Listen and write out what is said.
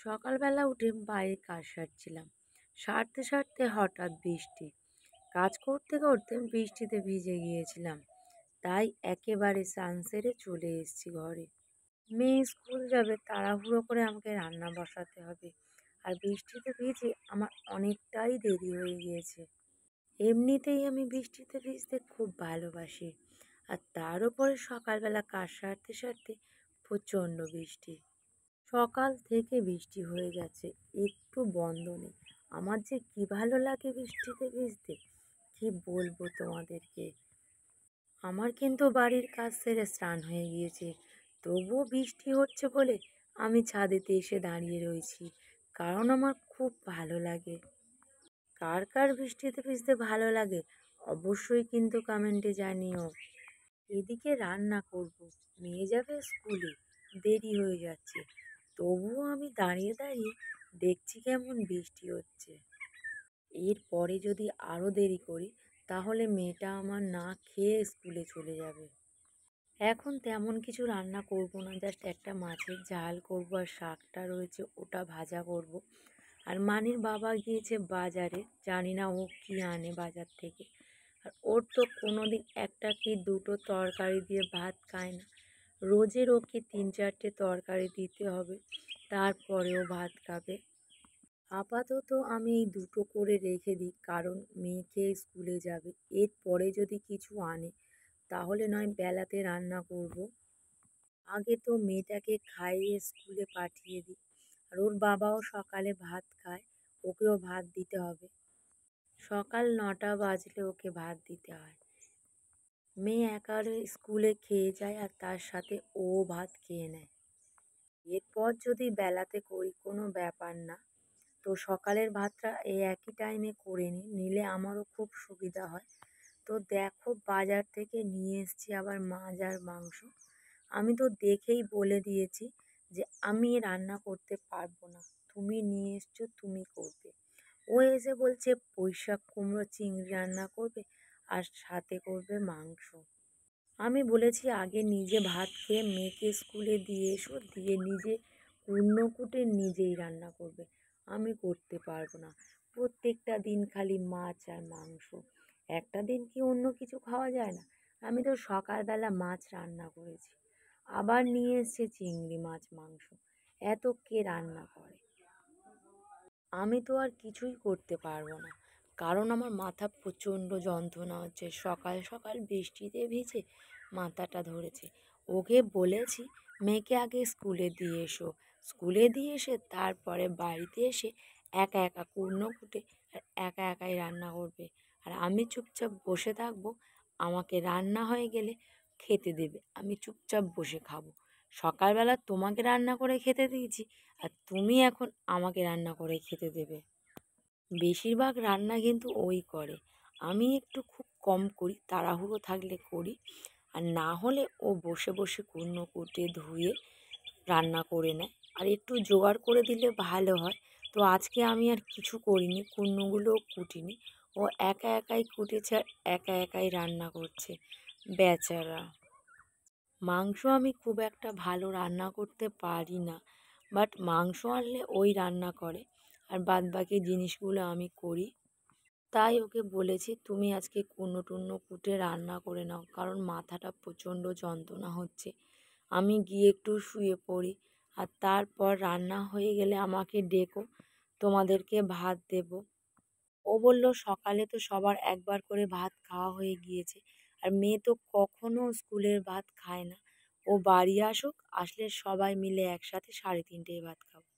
সকালবেলা উঠে বাইরে কাজ সারছিলাম। সারতে সারতে হঠাৎ বৃষ্টি। কাজ করতে করতে বৃষ্টিতে ভিজে গিয়েছিলাম। তাই একেবারে স্নান সেরে চলে এসেছি ঘরে। মেয়ে স্কুল যাবে, তাড়াহুড়ো করে আমাকে রান্না বসাতে হবে। আর বৃষ্টিতে ভিজে আমার অনেকটাই দেরি হয়ে গিয়েছে। এমনিতেই আমি বৃষ্টিতে ভিজতে খুব ভালোবাসি। আর তার উপরে সকালবেলা কাজ সারতে সারতে প্রচণ্ড বৃষ্টি। সকাল থেকে বৃষ্টি হয়ে গেছে, একটু বন্ধ নেই। আমার যে কি ভালো লাগে বৃষ্টিতে ভিজতে, কি বলবো তোমাদেরকে। আমার কিন্তু বাড়ির কাজ সেরে স্নান হয়ে গিয়েছে, তবুও বৃষ্টি হচ্ছে বলে আমি ছাদেতে এসে দাঁড়িয়ে রয়েছি, কারণ আমার খুব ভালো লাগে। কার কার বৃষ্টিতে ভিজতে ভালো লাগে অবশ্যই কিন্তু কমেন্টে জানিও। এদিকে রান্না করব, মেয়ে যাবে স্কুলে, দেরি হয়ে যাচ্ছে, তবুও আমি দাঁড়িয়ে দাঁড়িয়ে দেখছি কেমন বৃষ্টি হচ্ছে। এরপরে যদি আরও দেরি করি তাহলে মেয়েটা আমার না খেয়ে স্কুলে চলে যাবে। এখন তেমন কিছু রান্না করব না, জাস্ট একটা মাছের ঝাল করব আর শাকটা রয়েছে ওটা ভাজা করব। আর মানির বাবা গিয়েছে বাজারে, জানি না ও কী আনে বাজার থেকে। আর ওর তো কোনো দিন একটা কি দুটো তরকারি দিয়ে ভাত খায় না, রোজের ওকে 3-4টে তরকারি দিতে হবে, তারপরেও ভাত খাবে। আপাতত আমি এই দুটো করে রেখে দিই, কারণ মেয়েকে স্কুলে যাবে, এরপরে যদি কিছু আনে তাহলে নয় বেলাতে রান্না করব। আগে তো মেয়েটাকে খাইয়ে স্কুলে পাঠিয়ে দিই। আর ওর বাবাও সকালে ভাত খায়, ওকেও ভাত দিতে হবে। সকাল 9টা বাজলে ওকে ভাত দিতে হয়। মেয়ে একারে স্কুলে খেয়ে যায় আর তার সাথে ও ভাত খেয়ে নেয়। এরপর যদি বেলাতে করি কোনো ব্যাপার না, তো সকালের ভাতটা এই একই টাইমে করে নিলে আমারও খুব সুবিধা হয়। তো দেখো বাজার থেকে নিয়ে এসেছি আবার মাছ আর মাংস। আমি তো দেখেই বলে দিয়েছি যে আমি রান্না করতে পারবো না, তুমি নিয়ে এসছো তুমি করবে। ও এসে বলছে পুঁইশাক কুমড়ো চিংড়ি রান্না করবে আর সাথে করবে মাংস। আমি বলেছি আগে নিজে ভাত খেয়ে মেয়েকে স্কুলে দিয়ে এসো, দিয়ে নিজে কুটনো কুটে নিজেই রান্না করবে। আমি করতে পারবো না, প্রত্যেকটা দিন খালি মাছ আর মাংস। একটা দিন কি অন্য কিছু খাওয়া যায় না? আমি তো সকালবেলা মাছ রান্না করেছি, আবার নিয়ে এসছে চিংড়ি মাছ মাংস। এত কে রান্না করে? আমি তো আর কিছুই করতে পারবো না, কারণ আমার মাথা প্রচণ্ড যন্ত্রণা হচ্ছে। সকাল সকাল বৃষ্টিতে ভিজে মাথাটা ধরেছে। ওকে বলেছি মেয়েকে আগে স্কুলে দিয়ে এসো, স্কুলে দিয়ে এসে তারপরে বাড়িতে এসে একা একা কুটনো কুটে আর একা একাই রান্না করবে। আর আমি চুপচাপ বসে থাকবো, আমাকে রান্না হয়ে গেলে খেতে দেবে, আমি চুপচাপ বসে খাবো। সকালবেলা তোমাকে রান্না করে খেতে দিয়েছি, আর তুমি এখন আমাকে রান্না করে খেতে দেবে। বেশিরভাগ রান্না কিন্তু ওই করে, আমি একটু খুব কম করি, তাড়াহুড়ো থাকলে করি। আর না হলে ও বসে বসে কুটনো কুটে ধুয়ে রান্না করে নেয়। আর একটু জোগাড় করে দিলে ভালো হয়। তো আজকে আমি আর কিছু করিনি, কুটনোগুলোও কুটিনি। ও একা একাই কুটেছে আর একা একাই রান্না করছে, বেচারা। মাংস আমি খুব একটা ভালো রান্না করতে পারি না, বাট মাংস আনলে ওই রান্না করে আর বাদবাকি জিনিসগুলো আমি করি। তাই ওকে বলেছি তুমি আজকে কুটনো টুনো কুটে রান্না করে নাও, কারণ মাথাটা প্রচণ্ড যন্ত্রণা হচ্ছে। আমি গিয়ে একটু শুয়ে পড়ি, আর তারপর রান্না হয়ে গেলে আমাকে ডেকো, তোমাদেরকে ভাত দেব। ও বলল সকালে তো সবার একবার করে ভাত খাওয়া হয়ে গিয়েছে, আর মেয়ে তো কখনো স্কুলের ভাত খায় না। ও বাড়ি আসুক, আসলে সবাই মিলে একসাথে 3:30টায় ভাত খাবো।